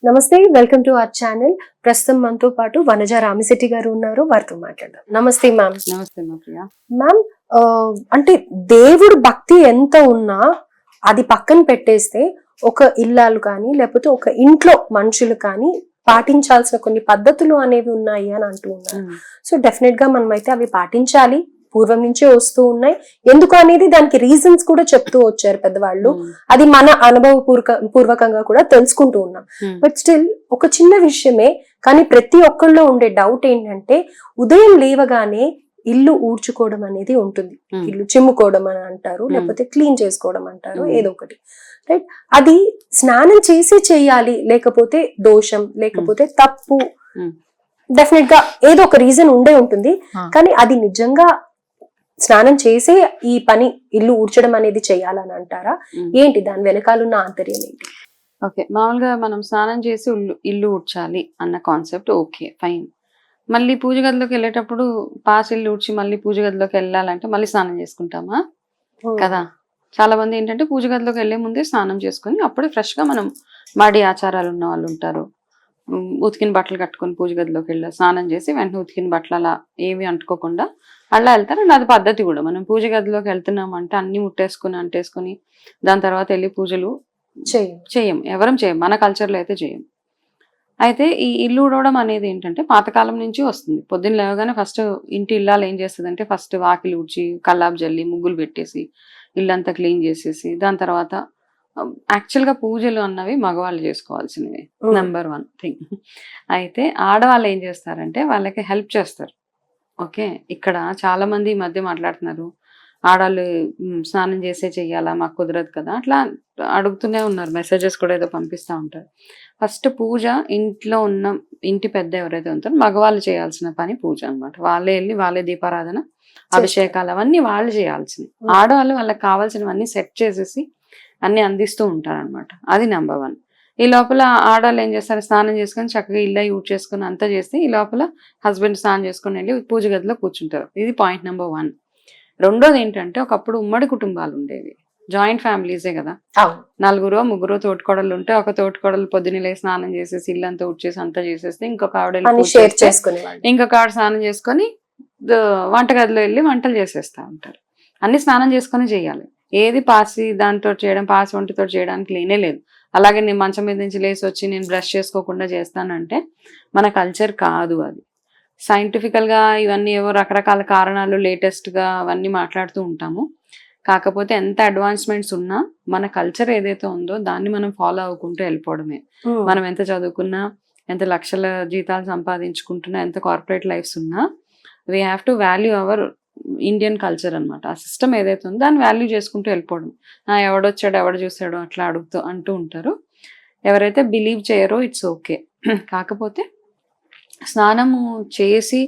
నమస్తే, welcome to our channel. ప్రస్తుతం మనతో పాటు వనజ రామిశెట్టి గారు ఉన్నారు, వారితో మాట్లాడదాం. నమస్తే మ్యామ్. నమస్తే ప్రియా. మ్యామ్, అంటే దేవుడు భక్తి ఎంత ఉన్నా అది పక్కన పెట్టేస్తే ఒక ఇల్లాలు కానీ లేకపోతే ఒక ఇంట్లో మనుషులు కానీ పాటించాల్సిన కొన్ని పద్ధతులు అనేవి ఉన్నాయి అని అంటూ ఉన్నారు. సో డెఫినెట్ గా మనమైతే అవి పాటించాలి, పూర్వం నుంచే వస్తూ ఉన్నాయి. ఎందుకు అనేది దానికి రీజన్స్ కూడా చెప్తూ వచ్చారు పెద్దవాళ్ళు. అది మన అనుభవ పూర్వకంగా కూడా తెలుసుకుంటూ ఉన్నాం. బట్ స్టిల్ ఒక చిన్న విషయమే, కానీ ప్రతి ఒక్కళ్ళలో ఉండే డౌట్ ఏంటంటే ఉదయం లేవగానే ఇల్లు ఊడ్చుకోవడం అనేది ఉంటుంది. ఇల్లు చిమ్ముకోవడం అని అంటారు, లేకపోతే క్లీన్ చేసుకోవడం అంటారు, ఏదో ఒకటి. రైట్? అది స్నానం చేసి చెయ్యాలి, లేకపోతే దోషం, లేకపోతే తప్పు, డెఫినెట్ గా ఏదో ఒక రీజన్ ఉండే ఉంటుంది. కానీ అది నిజంగా స్నానం చేసే ఈ పని ఇల్లు ఊడ్చడం అనేది చెయ్యాలని అంటారా? ఏంటి దాని వెనకాలన్న ఆంతర్యం ఏంటి? ఓకే, మామూలుగా మనం స్నానం చేసి ఇల్లు ఊడ్చాలి అన్న కాన్సెప్ట్ ఓకే, ఫైన్. మళ్ళీ పూజ గదిలోకి వెళ్ళేటప్పుడు పాస్ ఇల్లు ఊడ్చి మళ్ళీ పూజ గదిలోకి వెళ్ళాలంటే మళ్ళీ స్నానం చేసుకుంటామా కదా? చాలా మంది ఏంటంటే పూజ గదిలోకి వెళ్లే ముందే స్నానం చేసుకుని అప్పుడే ఫ్రెష్ గా మనం మడి ఆచారాలు ఉన్న వాళ్ళు ఉంటారు. ఉతికిన బట్టలు కట్టుకుని పూజ గదిలోకి వెళ్ళి స్నానం చేసి వెంటనే ఉతికిన బట్టలు అలా ఏమి అంటుకోకుండా అలా వెళ్తారు. అండ్ అది పద్ధతి కూడా. మనం పూజ గదిలోకి వెళ్తున్నాం అంటే అన్ని ముట్టేసుకుని అంటేసుకుని దాని తర్వాత వెళ్ళి పూజలు చేయం, ఎవరం చేయం, మన కల్చర్లో అయితే చేయం. అయితే ఈ ఇల్లు ఊడవడం అనేది ఏంటంటే పాతకాలం నుంచి వస్తుంది. పొద్దున్న లేవగానే ఫస్ట్ ఇంటి ఇల్లాలు ఏం చేస్తుంది అంటే ఫస్ట్ వాకిలి ఊడ్చి కల్లాపు జల్లి ముగ్గులు పెట్టేసి ఇల్లంతా క్లీన్ చేసేసి దాని తర్వాత యాక్చువల్గా పూజలు అన్నవి మగవాళ్ళు చేసుకోవాల్సినవి, నెంబర్ 1 థింగ్. అయితే ఆడవాళ్ళు ఏం చేస్తారంటే వాళ్ళకి హెల్ప్ చేస్తారు. ఓకే, ఇక్కడ చాలా మంది ఈ మధ్య మాట్లాడుతున్నారు, ఆడవాళ్ళు స్నానం చేసే చెయ్యాలా, మాకు కుదరదు కదా, అట్లా అడుగుతూనే ఉన్నారు. మెసేజెస్ కూడా ఏదో పంపిస్తూ ఉంటారు. ఫస్ట్ పూజ ఇంట్లో ఉన్న ఇంటి పెద్ద ఎవరైతే ఉంటారో మగవాళ్ళు చేయాల్సిన పని పూజ అనమాట. వాళ్ళే వెళ్ళి వాళ్ళే దీపారాధన, అభిషేకాలు అవన్నీ వాళ్ళు చేయాల్సింది. ఆడవాళ్ళు వాళ్ళకి కావాల్సినవన్నీ సెట్ చేసేసి అన్ని అందిస్తూ ఉంటారనమాట. అది నెంబర్ 1. ఈ లోపల ఆడవాళ్ళు ఏం చేస్తారు, స్నానం చేసుకొని చక్కగా ఇల్లు యూజ్ చేసుకుని అంతా చేస్తే ఈ లోపల హస్బెండ్ స్నానం చేసుకుని వెళ్ళి పూజ గదిలో కూర్చుంటారు. ఇది పాయింట్ నెంబర్ 1. రెండోది ఏంటంటే ఒకప్పుడు ఉమ్మడి కుటుంబాలు ఉండేవి, జాయింట్ ఫ్యామిలీసే కదా. 4 3 తోటికోడళ్ళు ఉంటే ఒక తోటికోడలు పొద్దున్నే స్నానం చేసేసి ఇల్లంతా ఉడ్చేసి అంతా చేసేస్తే ఇంకొక ఆవిడ ఇంకొక ఆవిడ స్నానం చేసుకొని వంటగదిలో వెళ్ళి వంటలు చేసేస్తా ఉంటారు. అన్ని స్నానం చేసుకొని చేయాలి. ఏది పాసి దాంతో చేయడం, పాసి వంటతో చేయడానికి లేనే లేదు. అలాగే నేను మంచం మీద నుంచి లేసి వచ్చి నేను బ్రష్ చేసుకోకుండా చేస్తానంటే మన కల్చర్ కాదు అది. సైంటిఫికల్ గా ఇవన్నీ ఏవో రకరకాల కారణాలు లేటెస్ట్ గా అవన్నీ మాట్లాడుతూ ఉంటాము. కాకపోతే ఎంత అడ్వాన్స్మెంట్స్ ఉన్నా మన కల్చర్ ఏదైతే ఉందో దాన్ని మనం ఫాలో అవ్వకుంటూ వెళ్ళిపోవడమే. మనం ఎంత చదువుకున్నా, ఎంత లక్షల జీతాలు సంపాదించుకుంటున్నా, ఎంత కార్పొరేట్ లైఫ్స్ ఉన్నా we have to value our Indian culture అనమాట. ఆ సిస్టమ్ ఏదైతే ఉందో దాన్ని వాల్యూ చేసుకుంటూ వెళ్ళిపోవడం. ఎవడొచ్చాడు ఎవడు చూసాడు అట్లా అంటూ ఉంటారు. ఎవరైతే బిలీవ్ చేయరో ఇట్స్ ఓకే. కాకపోతే స్నానము చేసి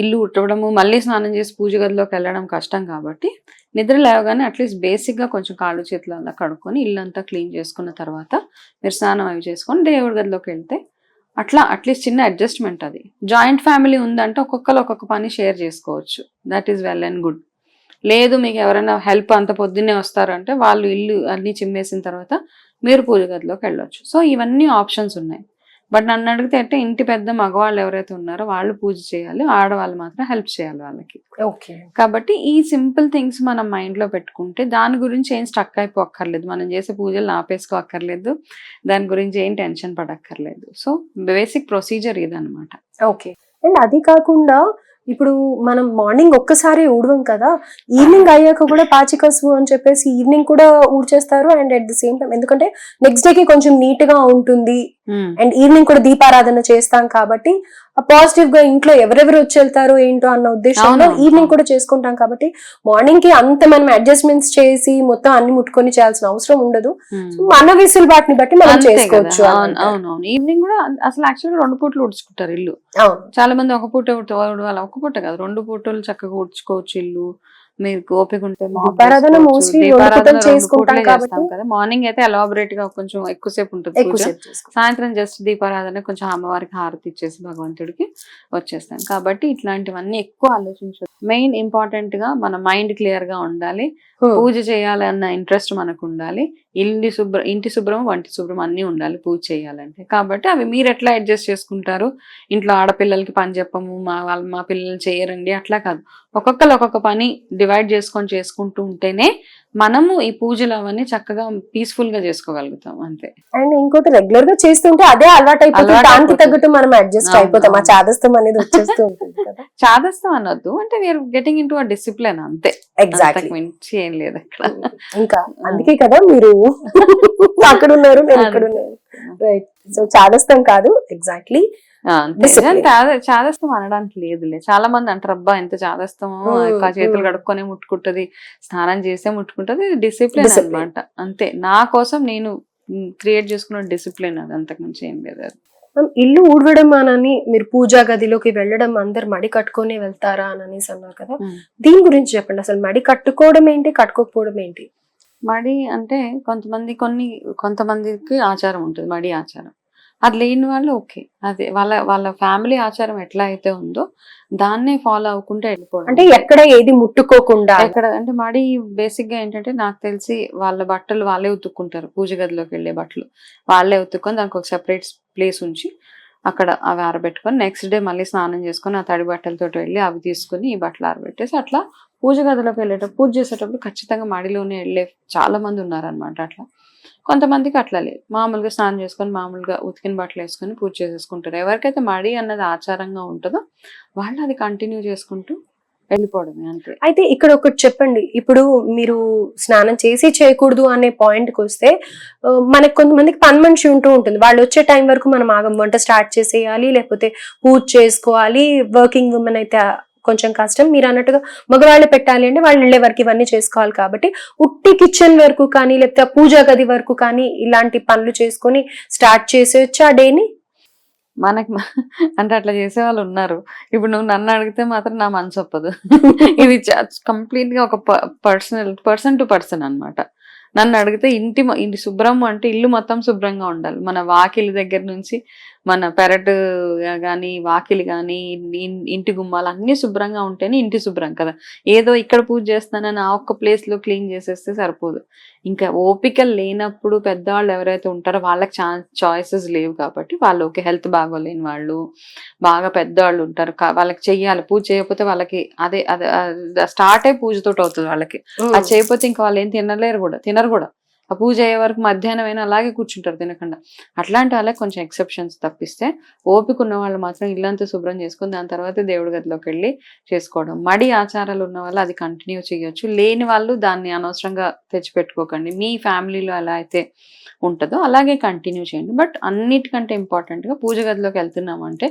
ఇల్లు ఉట్టడము, మళ్ళీ స్నానం చేసి పూజ గదిలోకి వెళ్ళడం కష్టం కాబట్టి నిద్ర లేవగానే అట్లీస్ట్ బేసిక్గా కొంచెం కాళ్ళు చేతులు అలా కడుక్కొని ఇల్లంతా క్లీన్ చేసుకున్న తర్వాత మీరు స్నానం అవి చేసుకొని దేవుడి గదిలోకి వెళ్తే అట్లా అట్లీస్ట్ చిన్న అడ్జస్ట్మెంట్. అది జాయింట్ ఫ్యామిలీ ఉందంటే ఒక్కొక్కరు ఒక్కొక్క పని షేర్ చేసుకోవచ్చు, that is well and good. లేదు మీకు ఎవరైనా హెల్ప్ అంత పొద్దున్నే వస్తారంటే వాళ్ళు ఇల్లు అన్ని చిమ్మేసిన తర్వాత మీరు పూజ గదిలోకి వెళ్ళొచ్చు. సో ఇవన్నీ ఆప్షన్స్ ఉన్నాయి. బట్ నన్ను అడిగితే అంటే ఇంటి పెద్ద మగవాళ్ళు ఎవరైతే ఉన్నారో వాళ్ళు పూజ చేయాలి, ఆడవాళ్ళు మాత్రం హెల్ప్ చేయాలి వాళ్ళకి. ఓకే, కాబట్టి ఈ సింపుల్ థింగ్స్ మనం మైండ్ లో పెట్టుకుంటే దాని గురించి ఏం స్టక్ అయిపోక్కర్లేదు, మనం చేసే పూజలు ఆపేసుకోక్కర్లేదు, దాని గురించి ఏం టెన్షన్ పడక్కర్లేదు. సో బేసిక్ ప్రొసీజర్ ఇదనమాట. ఓకే. అండ్ అది కాకుండా ఇప్పుడు మనం మార్నింగ్ ఒక్కసారి ఊడవం కదా, ఈవినింగ్ అయ్యాక కూడా పాచికసు అని చెప్పేసి ఈవినింగ్ కూడా ఊడ్చేస్తారు. And at the same time ఎందుకంటే నెక్స్ట్ డేకి కొంచెం నీట్ గా ఉంటుంది. అండ్ ఈవినింగ్ కూడా దీపారాధన చేస్తాం కాబట్టి పాజిటివ్ గా ఇంట్లో ఎవరెవరు వచ్చి వెళ్తారో ఏంటో అన్న ఉద్దేశంలో ఈవినింగ్ కూడా చేసుకుంటాం. కాబట్టి మార్నింగ్ కి అంత మనం అడ్జస్ట్మెంట్స్ చేసి మొత్తం అన్ని ముట్టుకొని చేయాల్సిన అవసరం ఉండదు. మన వెసులుబాటుని బట్టి మనం చేసుకోవచ్చు. అవునవును, ఈవినింగ్ కూడా అసలు యాక్చువల్గా 2 పూటలు ఉడ్చుకుంటారు ఇల్లు. చాలా మంది ఒక పూట ఒక పూట కాదు 2 పూటలు చక్కగా ఉడ్చుకోవచ్చు ఇల్లు. మీకు ఓపిక ఉంటే mop దీపారాధన చేసుకోవచ్చు. mostly రెండు దీపారాధన పూటలు 2 చేసుకుంటాం పూటలే కాబట్టి చేస్తాం కదా. మార్నింగ్ అయితే ఎలాబరేట్ గా కొంచెం ఎక్కువసేపు ఉంటుంది పూజ. ఎక్కువసేపు చేసుకుంటాం. సాయంత్రం జస్ట్ దీపారాధన కొంచెం అమ్మవారికి హారతి ఇచ్చేసి భగవంతుడికి వచ్చేస్తాం. కాబట్టి ఇట్లాంటివన్నీ ఎక్కువ ఆలోచించదు. మెయిన్ ఇంపార్టెంట్ గా మన మైండ్ క్లియర్ గా ఉండాలి, పూజ చేయాలన్న ఇంట్రెస్ట్ మనకు ఉండాలి, ఇంటి శుభ్రం వంటి శుభ్రం అన్ని ఉండాలి పూజ చేయాలంటే. కాబట్టి అవి మీరు ఎట్లా అడ్జస్ట్ చేసుకుంటారు, ఇంట్లో ఆడపిల్లలకి పని చెప్పము, మా పిల్లలు చేయరండి అట్లా కాదు. ఒక్కొక్కరు ఒక్కొక్క పని డివైడ్ చేసుకుంటూ ఉంటేనే మనము ఈ పూజలు అవన్నీ చక్కగా పీస్ఫుల్ గా చేసుకోగలుగుతాం అంతే. అండ్ ఇంకోటి రెగ్యులర్ గా చేస్తుంటే అదే అలవాటు అయిపోతుంది, అలవాటు దానికి అయిపోతుంది. తగ్గట్టు మనం అడ్జస్ట్ అవును, అయిపోతాం, ఆ అవును. చాదస్తం అనేది వచ్చేస్తూ ఉంటుంది కదా. చాదస్తం అనొద్దు, అంటే we're getting into a discipline అంతే. ఎగ్జాక్ట్లీ. అంతకు మించి ఏం లేదు అక్కడ. ఇంకా అందుకే కదా మీరు అక్కడ ఉన్నారు, నేను ఇక్కడ ఉన్నాను. రైట్. సో చాదస్తం కాదు, ఎగ్జాక్ట్లీ Discipline. చాదస్తం అనడానికి లేదులే. చాలా మంది అంటారు అబ్బా ఎంత చాదస్తమో, చేతులు కడుక్కొనే ముట్టుకుంటది, స్నానం చేసే ముట్టుకుంటది. డిసిప్లిన్ అన్నమాట అంతే. నా కోసం నేను క్రియేట్ చేసుకున్న డిసిప్లిన్ అది, అంతకు మించి ఏం లేదు అది. ఇల్లు ఊడవడం అని మీరు పూజా గదిలోకి వెళ్ళడం అందరు మడి కట్టుకొని వెళ్తారా అని అనేసి అన్నారు కదా, దీని గురించి చెప్పండి. అసలు మడి కట్టుకోవడం ఏంటి, కట్టుకోకపోవడం ఏంటి? మడి అంటే కొంతమందికి ఆచారం ఉంటుంది, మడి ఆచారం. అది లేని వాళ్ళు ఓకే, అదే వాళ్ళ ఫ్యామిలీ ఆచారం ఎట్లా అయితే ఉందో దాన్నే ఫాలో అవ్వకుంటే వెళ్ళిపోవడం. అంటే ఎక్కడ ఏది ముట్టుకోకుండా, ఎక్కడ అంటే మడి బేసిక్ గా ఏంటంటే నాకు తెలిసి వాళ్ళ బట్టలు వాళ్ళే ఉతుక్కుంటారు. పూజ గదిలోకి వెళ్ళే బట్టలు వాళ్ళే ఉతుక్కొని దానికి ఒక సెపరేట్ ప్లేస్ ఉంచి అక్కడ అవి ఆరబెట్టుకొని నెక్స్ట్ డే మళ్ళీ స్నానం చేసుకొని ఆ తడి బట్టలతో వెళ్ళి అవి తీసుకుని ఈ బట్టలు ఆరబెట్టేసి అట్లా పూజ గదిలోకి వెళ్ళేటప్పుడు పూజ చేసేటప్పుడు ఖచ్చితంగా మడిలోనే వెళ్ళే చాలా మంది ఉన్నారనమాట. అట్లా కొంతమందికి అట్లా లేదు, మామూలుగా స్నానం చేసుకొని మామూలుగా ఉతికిన బట్టలు వేసుకొని పూజ చేసేసుకుంటారు. ఎవరికైతే మడి అన్నది ఆచారంగా ఉంటుందో వాళ్ళు అది కంటిన్యూ చేసుకుంటూ వెళ్ళిపోవడమే అంతే. అయితే ఇక్కడ ఒకటి చెప్పండి, ఇప్పుడు మీరు స్నానం చేసి చేయకూడదు అనే పాయింట్ కి వస్తే మనకు కొంతమందికి పని మనిషి ఉంటూ ఉంటుంది, వాళ్ళు వచ్చే టైం వరకు మనం ఆగం, వంట స్టార్ట్ చేసేయాలి, లేకపోతే పూజ చేసుకోవాలి. వర్కింగ్ ఉమెన్ అయితే కొంచెం కష్టం. మీరు అన్నట్టుగా మగవాళ్ళు పెట్టాలి అంటే వాళ్ళు వెళ్ళే వరకు ఇవన్నీ చేసుకోవాలి. కాబట్టి ఉట్టి కిచెన్ వరకు కానీ లేకపోతే పూజా గది వరకు కానీ ఇలాంటి పనులు చేసుకొని స్టార్ట్ చేసేయచ్చు ఆ డేని. మనకి అంటే అట్లా చేసే వాళ్ళు ఉన్నారు. ఇప్పుడు నువ్వు నన్ను అడిగితే మాత్రం నా మనసు ఒప్పదు. ఇది కంప్లీట్ గా ఒక పర్సన్ టు పర్సన్ అన్నమాట. నన్ను అడిగితే ఇంటి శుభ్రం అంటే ఇల్లు మొత్తం శుభ్రంగా ఉండాలి. మన వాకిలి దగ్గర నుంచి మన పెరట్ గాని వాకిలి గాని ఇంటి గుమ్మాలు అన్ని శుభ్రంగా ఉంటేనే ఇంటి శుభ్రం కదా. ఏదో ఇక్కడ పూజ చేస్తానని ఆ ఒక్క ప్లేస్ లో క్లీన్ చేసేస్తే సరిపోదు. ఇంకా ఓపిక లేనప్పుడు పెద్దవాళ్ళు ఎవరైతే ఉంటారో వాళ్ళకి చాయిసెస్ లేవు కాబట్టి వాళ్ళు ఓకే, హెల్త్ బాగోలేని వాళ్ళు బాగా పెద్దవాళ్ళు ఉంటారు, వాళ్ళకి చెయ్యాలి. పూజ చేయకపోతే వాళ్ళకి అదే స్టార్ట్ అయ్యి పూజతోటి అవుతుంది వాళ్ళకి. అది చేయకపోతే ఇంకా వాళ్ళు ఏం తినరు కూడా. ఆ పూజ అయ్యే వరకు మధ్యాహ్నం అయినా అలాగే కూర్చుంటారు తినకుండా. అట్లాంటి వాళ్ళకి కొంచెం ఎక్సెప్షన్స్ తప్పిస్తే ఓపిక ఉన్న వాళ్ళు మాత్రం ఇల్లంతా శుభ్రం చేసుకుని దాని తర్వాత దేవుడి గదిలోకి వెళ్ళి చేసుకోవడం. మడి ఆచారాలు ఉన్న వాళ్ళు అది కంటిన్యూ చేయొచ్చు, లేని వాళ్ళు దాన్ని అనవసరంగా తెచ్చిపెట్టుకోకండి. మీ ఫ్యామిలీలో ఎలా అయితే ఉంటుందో అలాగే కంటిన్యూ చేయండి. బట్ అన్నిటికంటే ఇంపార్టెంట్ గా పూజ గదిలోకి వెళ్తున్నామంటే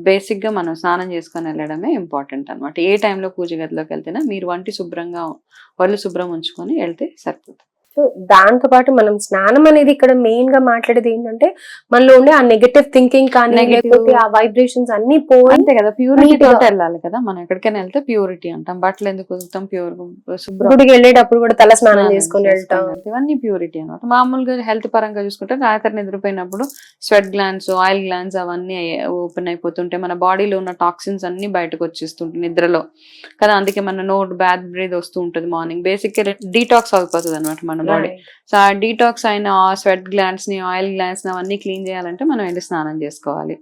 బేసిక్ గా మనం స్నానం చేసుకొని వెళ్ళడమే ఇంపార్టెంట్ అనమాట. ఏ టైంలో పూజ గదిలోకి వెళ్తేనా మీరు ఒళ్ళు శుభ్రం ఉంచుకొని వెళ్తే సరిపోతుంది. సో దాంతో పాటు మనం స్నానం అనేది ఇక్కడ మెయిన్ గా మాట్లాడేది ఏంటంటే మనలో ఉండే ఆ నెగటివ్ థింకింగ్ కానీ లేకపోతే ఆ వైబ్రేషన్స్ అన్ని పోయి అంతే కదా, ప్యూరిటీ తోటి వెళ్ళాలి కదా. మనం ఎక్కడికైనా వెళ్తే ప్యూరిటీ అంటాం, బట్టలు ఎందుకు కుదురుతాం, శుభ్రం. గుడికి వెళ్ళేటప్పుడు కూడా తల స్నానం చేసుకొని వెళ్తాం, ఇవన్నీ ప్యూరిటీ అనమాట. మామూలుగా హెల్త్ పరంగా చూసుకుంటే రాత్రి నిద్రపోయినప్పుడు స్వెట్ గ్లాండ్స్, ఆయిల్ గ్లాండ్స్ అవన్నీ ఓపెన్ అయిపోతుంటే మన బాడీలో ఉన్న టాక్సిన్స్ అన్ని బయటకు వచ్చేస్తుంటాయి నిద్రలో కదా. అందుకే మన బ్యాడ్ బ్రీత్ వస్తూ ఉంటుంది మార్నింగ్. బేసిక్ డీటాక్స్ అయిపోతుంది అనమాట మన బాడీ. సో ఆ డీటాక్స్ అయిన స్వెట్ గ్లాండ్స్ ని, ఆయిల్ గ్లాండ్స్ ని అవన్నీ క్లీన్ చేయాలంటే మనం వెళ్ళి స్నానం చేసుకోవాలి.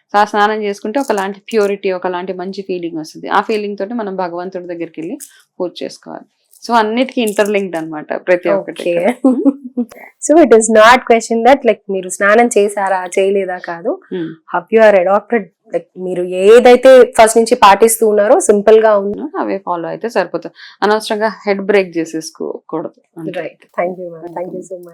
సో ఆ స్నానం చేసుకుంటే ఒకలాంటి ప్యూరిటీ, ఒకలాంటి మంచి ఫీలింగ్ వస్తుంది. ఆ ఫీలింగ్ తోటి మనం భగవంతుడి దగ్గరికి వెళ్ళి పూజ చేసుకోవాలి. సో అన్నిటికీ ఇంటర్లింక్డ్ అనమాట ప్రతి ఒక్కటి. So it is not question that like మీరు స్నానం చేశారా చేయలేదా కాదు, how you are adapted, like మీరు ఏదైతే ఫస్ట్ నుంచి పాటిస్తూ ఉన్నారో సింపుల్ గా ఉన్నారో అవే ఫాలో అయితే సరిపోతుంది. అనవసరంగా హెడ్ బ్రేక్ చేసేసుకోకూడదు. Right. Thank you so much.